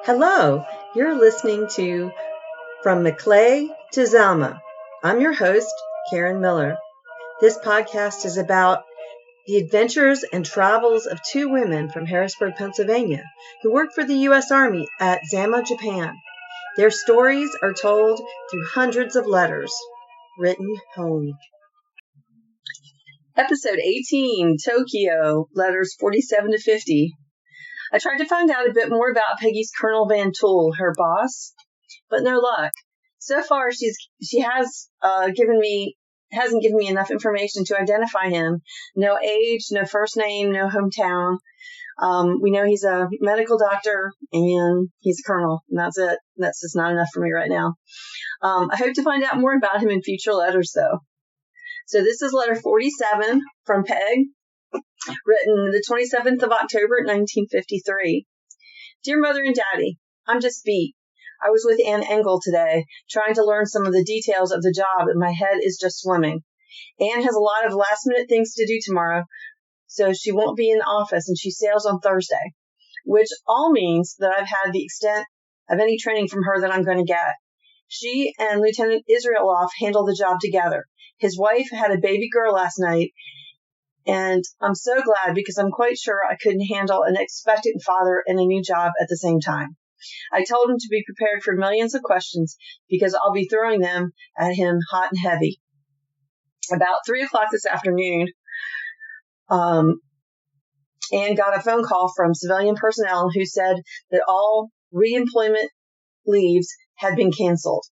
Hello, you're listening to From McClay to Zama. I'm your host, Karen Miller. This podcast is about the adventures and travels of two women from Harrisburg, Pennsylvania, who work for the U.S. Army at Zama, Japan. Their stories are told through hundreds of letters written home. Episode 18, Tokyo, letters 47 to 50. I tried to find out a bit more about Peggy's Colonel Van Tool, her boss, but no luck. So far, she hasn't given me enough information to identify him. No age, no first name, no hometown. We know he's a medical doctor and he's a colonel, and that's it. That's just not enough for me right now. I hope to find out more about him in future letters, though. So this is letter 47 from Peg, written the 27th of October, 1953. Dear Mother and Daddy, I'm just beat. I was with Ann Engel today, trying to learn some of the details of the job, and my head is just swimming. Ann has a lot of last-minute things to do tomorrow, so she won't be in the office, and she sails on Thursday, which all means that I've had the extent of any training from her that I'm going to get. She and Lieutenant Israeloff handle the job together. His wife had a baby girl last night, and I'm so glad because I'm quite sure I couldn't handle an expectant father and a new job at the same time. I told him to be prepared for millions of questions because I'll be throwing them at him hot and heavy. About 3 o'clock this afternoon, Ann got a phone call from civilian personnel who said that all reemployment leaves had been canceled.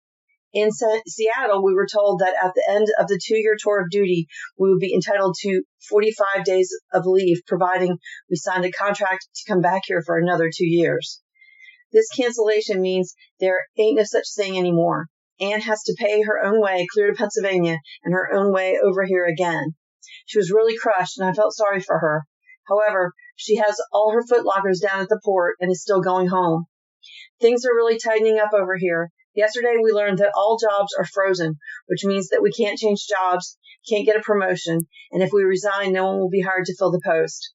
In Seattle, we were told that at the end of the 2-year tour of duty, we would be entitled to 45 days of leave, providing we signed a contract to come back here for another 2 years. This cancellation means there ain't no such thing anymore. Ann has to pay her own way clear to Pennsylvania and her own way over here again. She was really crushed, and I felt sorry for her. However, she has all her footlockers down at the port and is still going home. Things are really tightening up over here. Yesterday, we learned that all jobs are frozen, which means that we can't change jobs, can't get a promotion, and if we resign, no one will be hired to fill the post.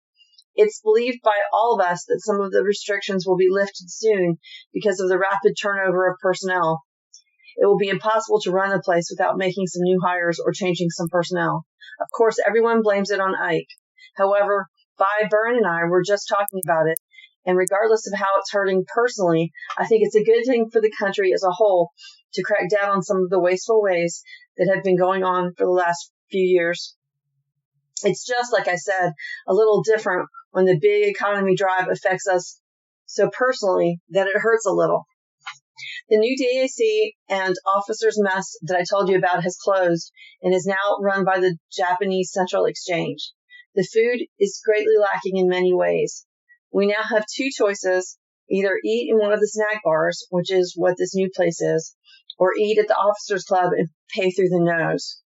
It's believed by all of us that some of the restrictions will be lifted soon because of the rapid turnover of personnel. It will be impossible to run the place without making some new hires or changing some personnel. Of course, everyone blames it on Ike. However, Vi, Byrne, and I were just talking about it, and regardless of how it's hurting personally, I think it's a good thing for the country as a whole to crack down on some of the wasteful ways that have been going on for the last few years. It's just, like I said, a little different when the big economy drive affects us so personally that it hurts a little. The new DAC and officers' mess that I told you about has closed and is now run by the Japanese Central Exchange. The food is greatly lacking in many ways. We now have 2 choices, either eat in one of the snack bars, which is what this new place is, or eat at the Officers Club and pay through the nose.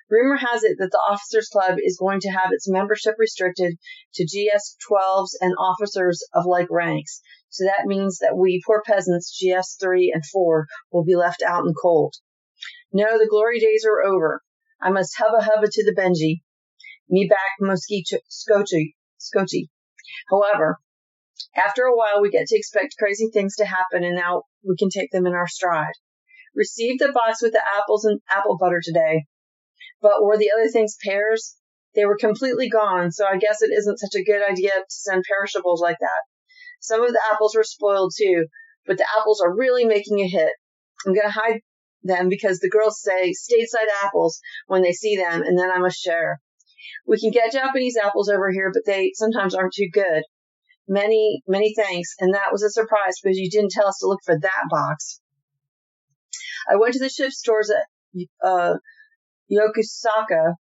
Rumor has it that the Officers Club is going to have its membership restricted to GS-12s and officers of like ranks, so that means that we poor peasants, GS-3 and 4, will be left out in the cold. No, the glory days are over. I must hubba to the Benji. Me back mosquito scotchy. However, after a while, we get to expect crazy things to happen, and now we can take them in our stride. Received the box with the apples and apple butter today, but were the other things pears? They were completely gone, so I guess it isn't such a good idea to send perishables like that. Some of the apples were spoiled too, but the apples are really making a hit. I'm going to hide them because the girls say stateside apples when they see them, and then I must share. We can get Japanese apples over here, but they sometimes aren't too good. Many thanks, and that was a surprise because you didn't tell us to look for that box. I went to the ship stores at Yokosaku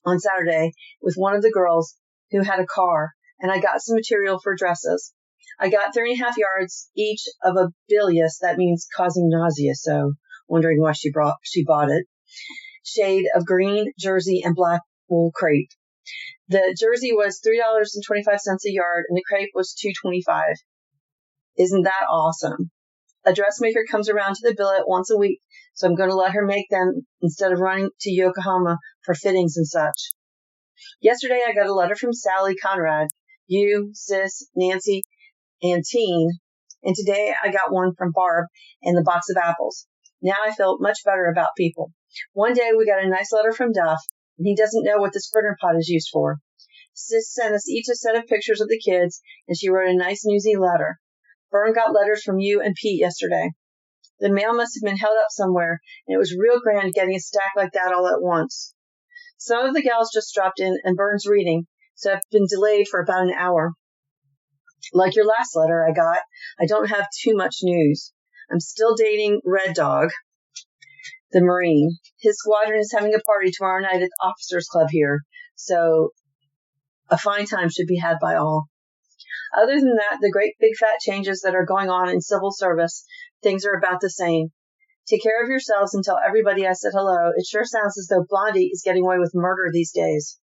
on Saturday with one of the girls who had a car, and I got some material for dresses. I got 3.5 yards each of a bilious, that means causing nausea, so wondering why she bought it. Shade of green, jersey, and black wool crepe. The jersey was $3.25 a yard, and the crepe was $2.25. Isn't that awesome? A dressmaker comes around to the billet once a week, so I'm going to let her make them instead of running to Yokohama for fittings and such. Yesterday, I got a letter from Sally Conrad. you, Sis, Nancy, and Teen. And today I got one from Barb and the box of apples. Now I feel much better about people. One day we got a nice letter from Duff, and he doesn't know what the sprinter pot is used for. Sis sent us each a set of pictures of the kids, and she wrote a nice newsy letter. Vern got letters from you and Pete yesterday. The mail must have been held up somewhere, and it was real grand getting a stack like that all at once. Some of the gals just dropped in, and Vern's reading, so I've been delayed for about an hour. Like your last letter I got, I don't have too much news. I'm still dating Red Dog, the Marine. His squadron is having a party tomorrow night at the Officers Club here, so a fine time should be had by all. Other than that, the great big fat changes that are going on in civil service, things are about the same. Take care of yourselves and tell everybody I said hello. It sure sounds as though Blondie is getting away with murder these days.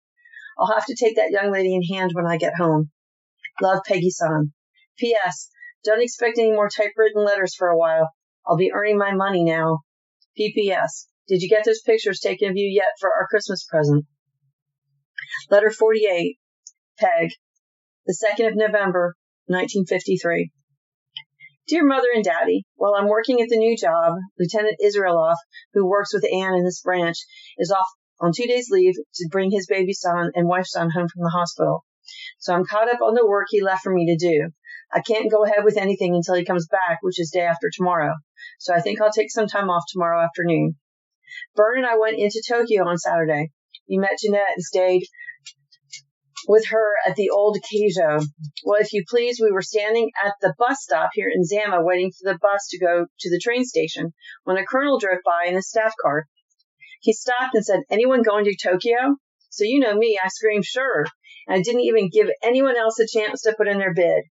I'll have to take that young lady in hand when I get home. Love, Peggy-san. P.S. Don't expect any more typewritten letters for a while. I'll be earning my money now. P.P.S. Did you get those pictures taken of you yet for our Christmas present? Letter 48. Peg. The 2nd of November, 1953. Dear Mother and Daddy, while I'm working at the new job, Lieutenant Israeloff, who works with Anne in this branch, is off on 2 days leave to bring his baby son and wife's son home from the hospital. So I'm caught up on the work he left for me to do. I can't go ahead with anything until he comes back, which is day after tomorrow. So I think I'll take some time off tomorrow afternoon. Vern and I went into Tokyo on Saturday. We met Jeanette and stayed with her at the old Keijo. Well, if you please, we were standing at the bus stop here in Zama waiting for the bus to go to the train station when a colonel drove by in a staff car. He stopped and said, "Anyone going to Tokyo?" So you know me, I screamed, "Sure." And I didn't even give anyone else a chance to put in their bid.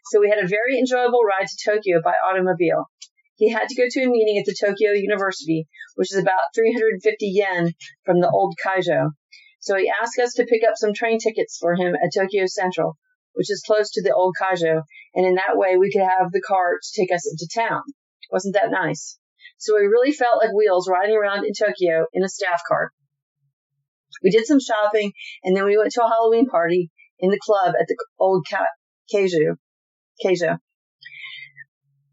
So we had a very enjoyable ride to Tokyo by automobile. He had to go to a meeting at the Tokyo University, which is about 350 yen from the old Keijo. So he asked us to pick up some train tickets for him at Tokyo Central, which is close to the old Keijo, and in that way we could have the car to take us into town. Wasn't that nice? So we really felt like wheels riding around in Tokyo in a staff car. We did some shopping, and then we went to a Halloween party in the club at the old Keijo.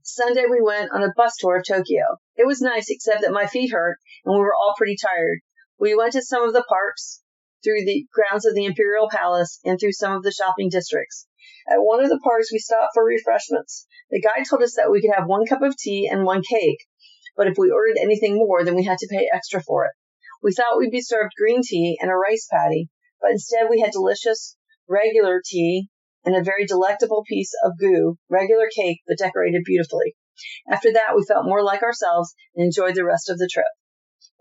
Sunday we went on a bus tour of Tokyo. It was nice, except that my feet hurt, and we were all pretty tired. We went to some of the parks, through the grounds of the Imperial Palace, and through some of the shopping districts. At one of the parks, we stopped for refreshments. The guide told us that we could have 1 cup of tea and 1 cake, but if we ordered anything more, then we had to pay extra for it. We thought we'd be served green tea and a rice patty, but instead we had delicious, regular tea and a very delectable piece of goo, regular cake, but decorated beautifully. After that, we felt more like ourselves and enjoyed the rest of the trip.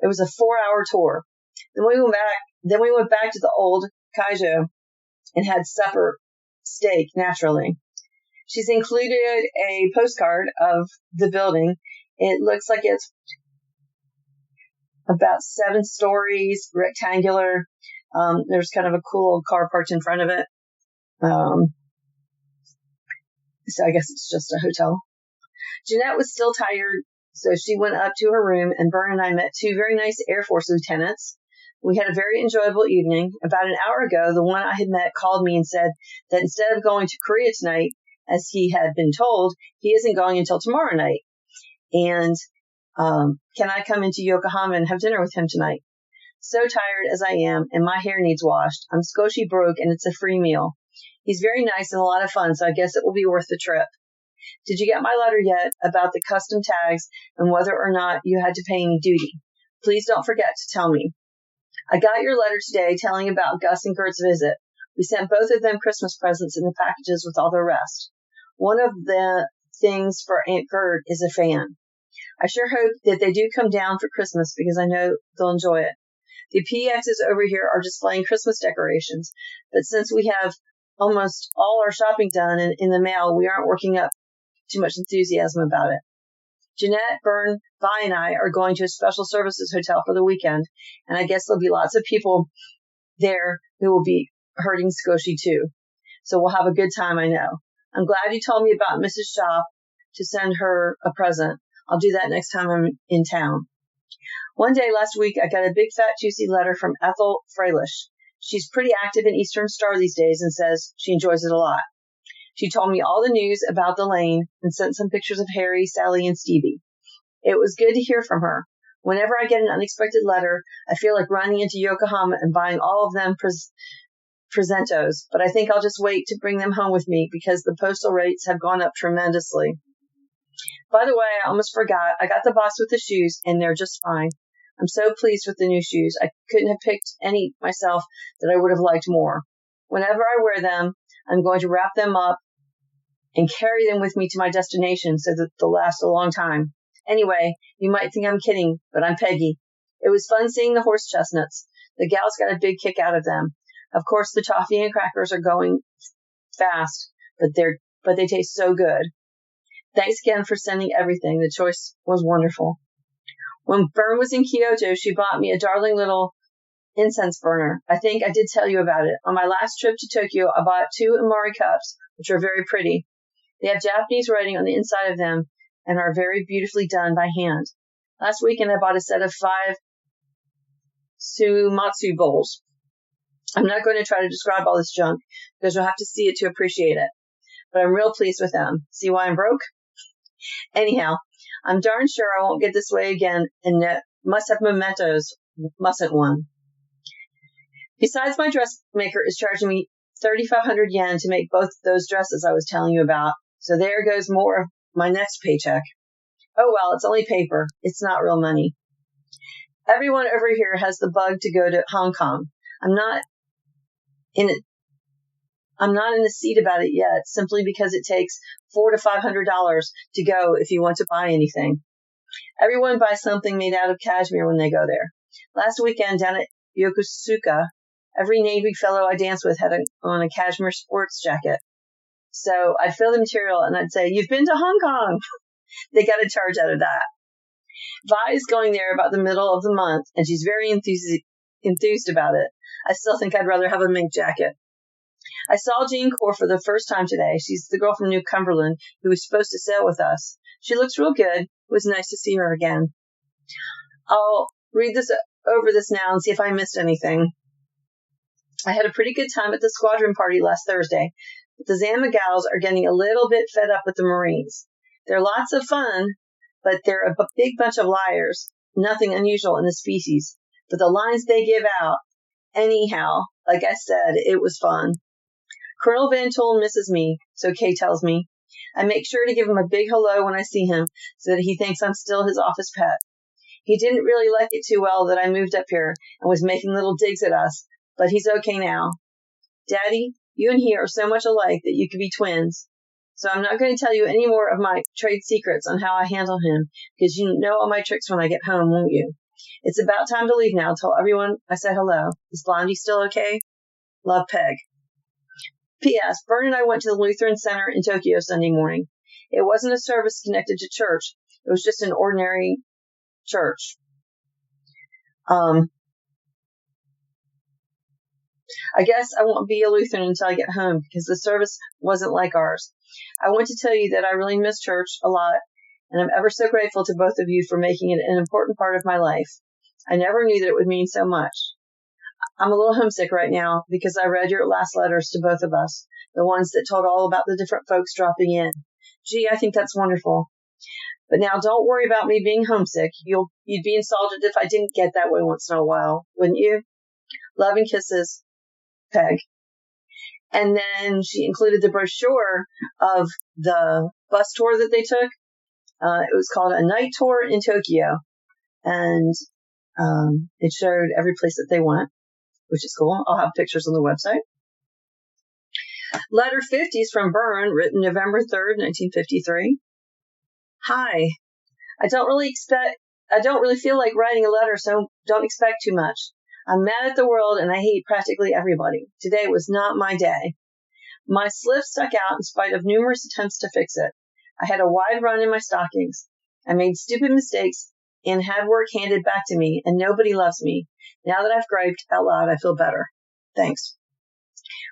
It was a 4-hour tour. Then we went back to the old Keijo and had supper, steak, naturally. She's included a postcard of the building. It looks like it's about 7 stories, rectangular. There's kind of a cool old car parked in front of it. So I guess it's just a hotel. Jeanette was still tired, so she went up to her room, and Vern and I met 2 very nice Air Force lieutenants. We had a very enjoyable evening. About an hour ago, the one I had met called me and said that instead of going to Korea tonight, as he had been told, he isn't going until tomorrow night. And can I come into Yokohama and have dinner with him tonight? So tired as I am, and my hair needs washed. I'm skoshi broke, and it's a free meal. He's very nice and a lot of fun, so I guess it will be worth the trip. Did you get my letter yet about the custom tags and whether or not you had to pay any duty? Please don't forget to tell me. I got your letter today telling about Gus and Gert's visit. We sent both of them Christmas presents in the packages with all the rest. One of the things for Aunt Gert is a fan. I sure hope that they do come down for Christmas because I know they'll enjoy it. The PXs over here are displaying Christmas decorations, but since we have almost all our shopping done and in the mail, we aren't working up too much enthusiasm about it. Jeanette, Vern, Vi, and I are going to a special services hotel for the weekend, and I guess there'll be lots of people there who will be hurting Skoshi too. So we'll have a good time, I know. I'm glad you told me about Mrs. Shaw to send her a present. I'll do that next time I'm in town. One day last week, I got a big, fat, juicy letter from Ethel Freilich. She's pretty active in Eastern Star these days and says she enjoys it a lot. She told me all the news about the lane and sent some pictures of Harry, Sally, and Stevie. It was good to hear from her. Whenever I get an unexpected letter, I feel like running into Yokohama and buying all of them presentos, but I think I'll just wait to bring them home with me because the postal rates have gone up tremendously. By the way, I almost forgot. I got the box with the shoes, and they're just fine. I'm so pleased with the new shoes. I couldn't have picked any myself that I would have liked more. Whenever I wear them, I'm going to wrap them up and carry them with me to my destination so that they'll last a long time. Anyway, you might think I'm kidding, but I'm Peggy. It was fun seeing the horse chestnuts. The gals got a big kick out of them. Of course, the toffee and crackers are going fast, but they taste so good. Thanks again for sending everything. The choice was wonderful. When Bern was in Kyoto, she bought me a darling little incense burner. I think I did tell you about it. On my last trip to Tokyo, I bought 2 Amari cups, which are very pretty. They have Japanese writing on the inside of them and are very beautifully done by hand. Last weekend, I bought a set of 5 sumatsu bowls. I'm not going to try to describe all this junk because you'll have to see it to appreciate it. But I'm real pleased with them. See why I'm broke? Anyhow, I'm darn sure I won't get this way again and must have mementos, mustn't one? Besides, my dressmaker is charging me 3,500 yen to make both those dresses I was telling you about. So there goes more of my next paycheck. Oh well, it's only paper. It's not real money. Everyone over here has the bug to go to Hong Kong. I'm not in the seat about it yet, simply because it takes $400 to $500 to go if you want to buy anything. Everyone buys something made out of cashmere when they go there. Last weekend down at Yokosuka, every Navy fellow I danced with had on a cashmere sports jacket. So I'd fill the material and I'd say, "You've been to Hong Kong." They got a charge out of that. Vi is going there about the middle of the month, and she's very enthused about it. I still think I'd rather have a mink jacket. I saw Jean Core for the first time today. She's the girl from New Cumberland who was supposed to sail with us. She looks real good. It was nice to see her again. I'll read over this now and see if I missed anything. I had a pretty good time at the squadron party last Thursday, but the Zama gals are getting a little bit fed up with the Marines. They're lots of fun, but they're a big bunch of liars. Nothing unusual in the species. But the lines they give out, anyhow, like I said, it was fun. Colonel Van Toul misses me, so Kay tells me. I make sure to give him a big hello when I see him so that he thinks I'm still his office pet. He didn't really like it too well that I moved up here and was making little digs at us, but he's okay now. Daddy, you and he are so much alike that you could be twins. So I'm not going to tell you any more of my trade secrets on how I handle him, because you know all my tricks when I get home, won't you? It's about time to leave now. Tell everyone I said hello. Is Blondie still okay? Love, Peg. P.S. Bern and I went to the Lutheran Center in Tokyo Sunday morning. It wasn't a service connected to church. It was just an ordinary church. I guess I won't be a Lutheran until I get home because the service wasn't like ours. I want to tell you that I really miss church a lot, and I'm ever so grateful to both of you for making it an important part of my life. I never knew that it would mean so much. I'm a little homesick right now because I read your last letters to both of us, the ones that told all about the different folks dropping in. Gee, I think that's wonderful. But now don't worry about me being homesick. You'd be insulted if I didn't get that way once in a while, wouldn't you? Love and kisses, Peg. And then she included the brochure of the bus tour that they took. It was called A Night Tour in Tokyo. And it showed every place that they went, which is cool. I'll have pictures on the website. Letter 50 is from Bern, written November 3rd, 1953. Hi. I don't really feel like writing a letter, so don't expect too much. I'm mad at the world and I hate practically everybody. Today was not my day. My slip stuck out in spite of numerous attempts to fix it. I had a wide run in my stockings. I made stupid mistakes and had work handed back to me, and nobody loves me. Now that I've griped out loud, I feel better. Thanks.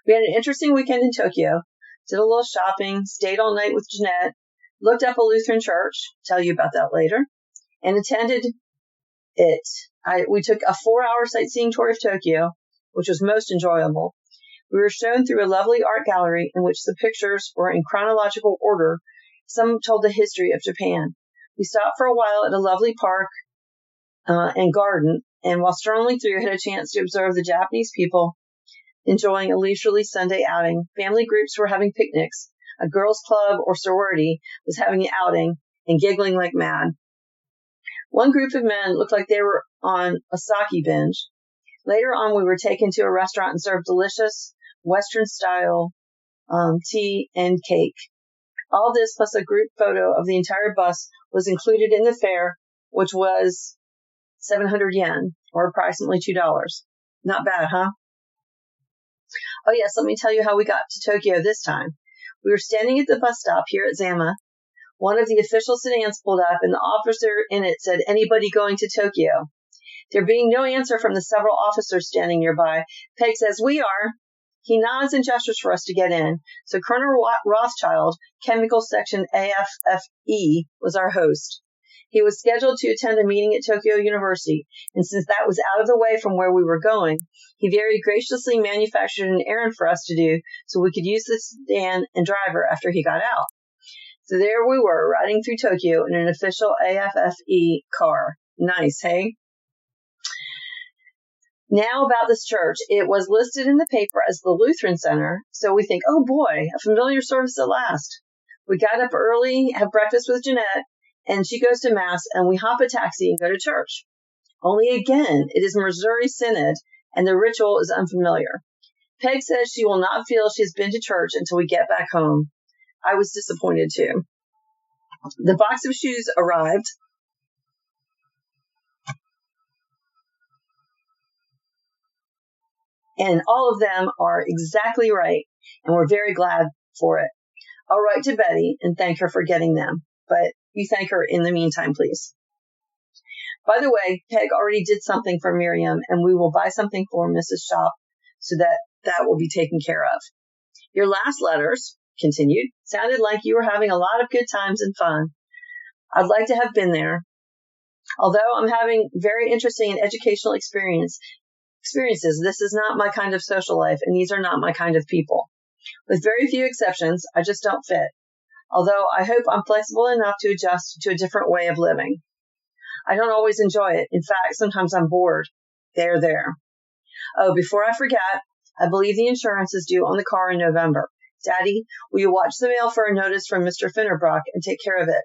We had an interesting weekend in Tokyo. Did a little shopping, stayed all night with Jeanette, looked up a Lutheran church, tell you about that later, and attended it. We took a 4-hour sightseeing tour of Tokyo. which was most enjoyable. We were shown through a lovely art gallery in which the pictures were in chronological order. Some told the history of Japan. We stopped for a while at a lovely park and garden, and while strolling through, had a chance to observe the Japanese people enjoying a leisurely Sunday outing. Family groups were having picnics. A girls' club or sorority was having an outing and giggling like mad. One group of men looked like they were on a sake binge. Later on, we were taken to a restaurant and served delicious Western-style tea and cake. All this, plus a group photo of the entire bus, was included in the fare, which was 700 yen, or approximately $2. Not bad, huh? Oh, yes, let me tell you how we got to Tokyo this time. We were standing at the bus stop here at Zama. One of the official sedans pulled up, and the officer in it said, "Anybody going to Tokyo?" There being no answer from the several officers standing nearby, Peg says, "We are." He nods and gestures for us to get in. So Colonel Rothschild, Chemical Section AFFE, was our host. He was scheduled to attend a meeting at Tokyo University, and since that was out of the way from where we were going, he very graciously manufactured an errand for us to do so we could use the sedan and driver after he got out. So there we were, riding through Tokyo in an official AFFE car. Nice, hey? Now about this church. It was listed in the paper as the Lutheran Center, so we think, oh boy, a familiar service at last. We got up early, have breakfast with Jeanette, and she goes to Mass, and we hop a taxi and go to church. Only again, it is Missouri Synod, and the ritual is unfamiliar. Peg says she will not feel she has been to church until we get back home. I was disappointed too. The box of shoes arrived. And all of them are exactly right, and we're very glad for it. I'll write to Betty and thank her for getting them, but you thank her in the meantime, please. By the way, Peg already did something for Miriam, and we will buy something for Mrs. Shop so that will be taken care of. Your last letters, continued, sounded like you were having a lot of good times and fun. I'd like to have been there. Although I'm having very interesting and educational experiences, this is not my kind of social life, and these are not my kind of people. With very few exceptions, I just don't fit. Although I hope I'm flexible enough to adjust to a different way of living. I don't always enjoy it. In fact, sometimes I'm bored. There. Oh, before I forget, I believe the insurance is due on the car in November. Daddy, will you watch the mail for a notice from Mr. Finnerbrock and take care of it?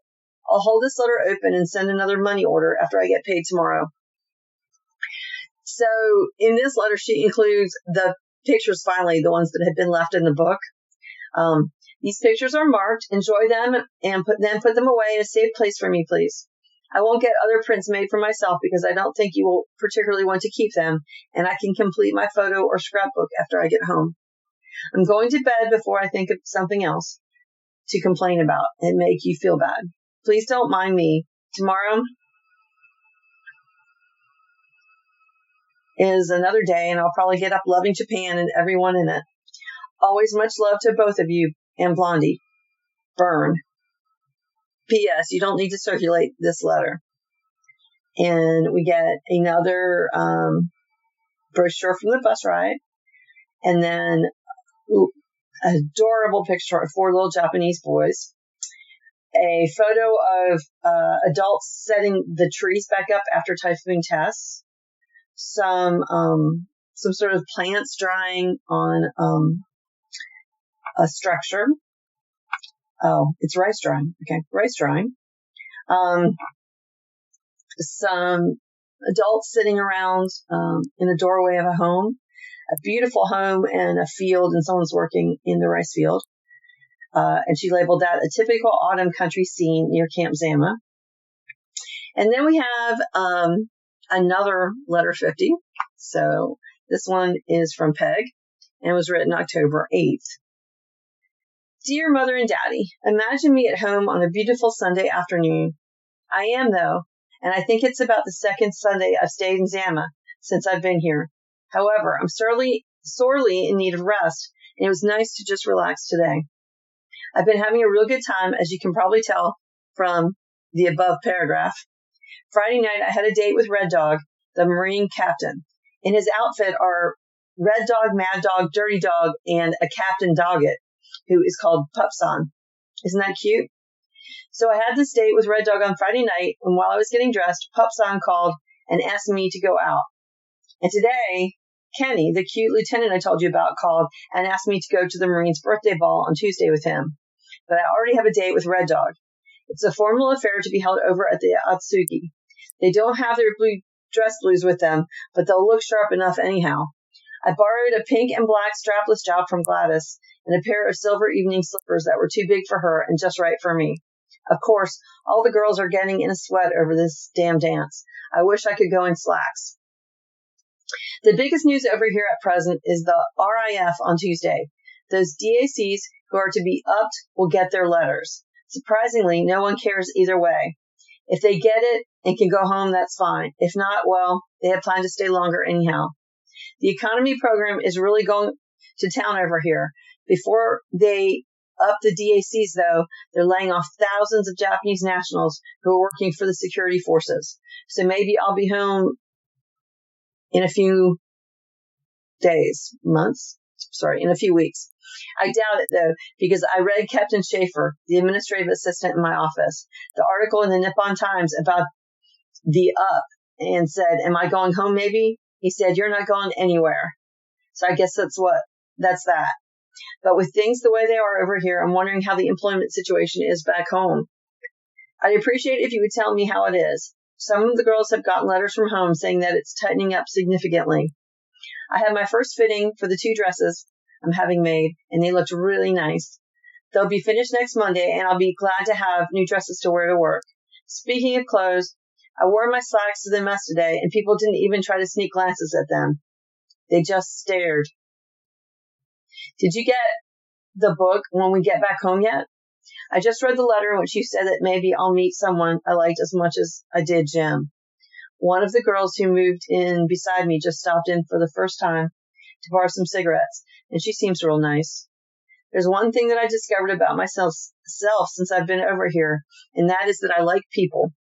I'll hold this letter open and send another money order after I get paid tomorrow. So in this letter, she includes the pictures, finally, the ones that had been left in the book. These pictures are marked. Enjoy them and put them away in a safe place for me, please. I won't get other prints made for myself because I don't think you will particularly want to keep them, and I can complete my photo or scrapbook after I get home. I'm going to bed before I think of something else to complain about and make you feel bad. Please don't mind me. Tomorrow is another day, and I'll probably get up loving Japan and everyone in it. Always much love to both of you and Blondie. Burn. P.S. You don't need to circulate this letter. And we get another brochure from the bus ride, and then an adorable picture of 4 little Japanese boys. A photo of adults setting the trees back up after Typhoon Tess. Some sort of plants drying on a structure. Oh, it's rice drying. Okay, rice drying. Some adults sitting around in the doorway of a home. A beautiful home and a field, and someone's working in the rice field. And she labeled that a typical autumn country scene near Camp Zama. And then we have another letter 50. So this one is from Peg and was written October 8th. Dear Mother and Daddy, imagine me at home on a beautiful Sunday afternoon. I am, though, and I think it's about the second Sunday I've stayed in Zama since I've been here. However, I'm sorely in need of rest, and it was nice to just relax today. I've been having a real good time, as you can probably tell from the above paragraph. Friday night, I had a date with Red Dog, the Marine captain. In his outfit are Red Dog, Mad Dog, Dirty Dog, and a Captain Doggett, who is called Pupson. Isn't that cute? So I had this date with Red Dog on Friday night, and while I was getting dressed, Pupson called and asked me to go out. And today, Kenny, the cute lieutenant I told you about, called and asked me to go to the Marine's birthday ball on Tuesday with him. But I already have a date with Red Dog. It's a formal affair to be held over at the Atsugi. They don't have their blue dress blues with them, but they'll look sharp enough anyhow. I borrowed a pink and black strapless job from Gladys and a pair of silver evening slippers that were too big for her and just right for me. Of course, all the girls are getting in a sweat over this damn dance. I wish I could go in slacks. The biggest news over here at present is the RIF on Tuesday. Those DACs who are to be upped will get their letters. Surprisingly, no one cares either way. If they get it and can go home, that's fine. If not, well, they have planned to stay longer anyhow. The economy program is really going to town over here. Before they up the DACs, though, they're laying off thousands of Japanese nationals who are working for the security forces. So maybe I'll be home in a few in a few weeks. I doubt it, though, because I read Captain Schaefer, the administrative assistant in my office, the article in the Nippon Times about the up and said, am I going home maybe? He said, you're not going anywhere. So I guess that's that. But with things the way they are over here, I'm wondering how the employment situation is back home. I'd appreciate it if you would tell me how it is. Some of the girls have gotten letters from home saying that it's tightening up significantly. I had my first fitting for the 2 dresses I'm having made, and they looked really nice. They'll be finished next Monday, and I'll be glad to have new dresses to wear to work. Speaking of clothes, I wore my slacks to the mess today, and people didn't even try to sneak glances at them. They just stared. Did you get the book When We Get Back Home yet? I just read the letter in which you said that maybe I'll meet someone I liked as much as I did Jim. One of the girls who moved in beside me just stopped in for the first time to borrow some cigarettes, and she seems real nice. There's one thing that I discovered about myself since I've been over here, and that is that I like people.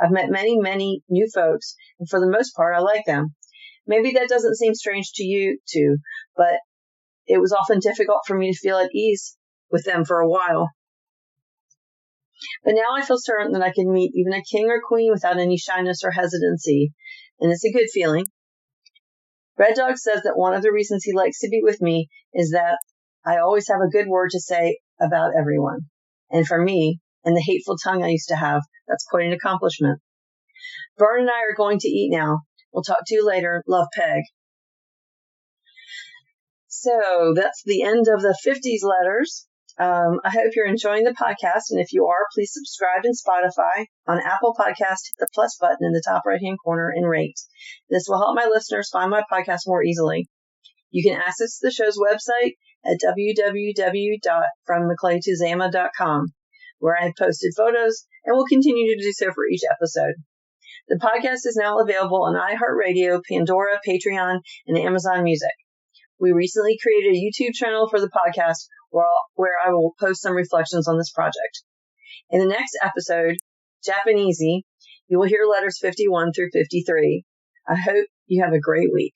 I've met many, many new folks, and for the most part, I like them. Maybe that doesn't seem strange to you too, but it was often difficult for me to feel at ease with them for a while. But now I feel certain that I can meet even a king or queen without any shyness or hesitancy, and it's a good feeling. Red Dog says that one of the reasons he likes to be with me is that I always have a good word to say about everyone. And for me, and the hateful tongue I used to have, that's quite an accomplishment. Vern and I are going to eat now. We'll talk to you later. Love, Peg. So that's the end of the 50s letters. I hope you're enjoying the podcast, and if you are, please subscribe in Spotify. On Apple Podcast, hit the plus button in the top right-hand corner and rate. This will help my listeners find my podcast more easily. You can access the show's website at www.FromMcClay2Zama.com, where I have posted photos and will continue to do so for each episode. The podcast is now available on iHeartRadio, Pandora, Patreon, and Amazon Music. We recently created a YouTube channel for the podcast where I will post some reflections on this project. In the next episode, Japanesey, you will hear letters 51 through 53. I hope you have a great week.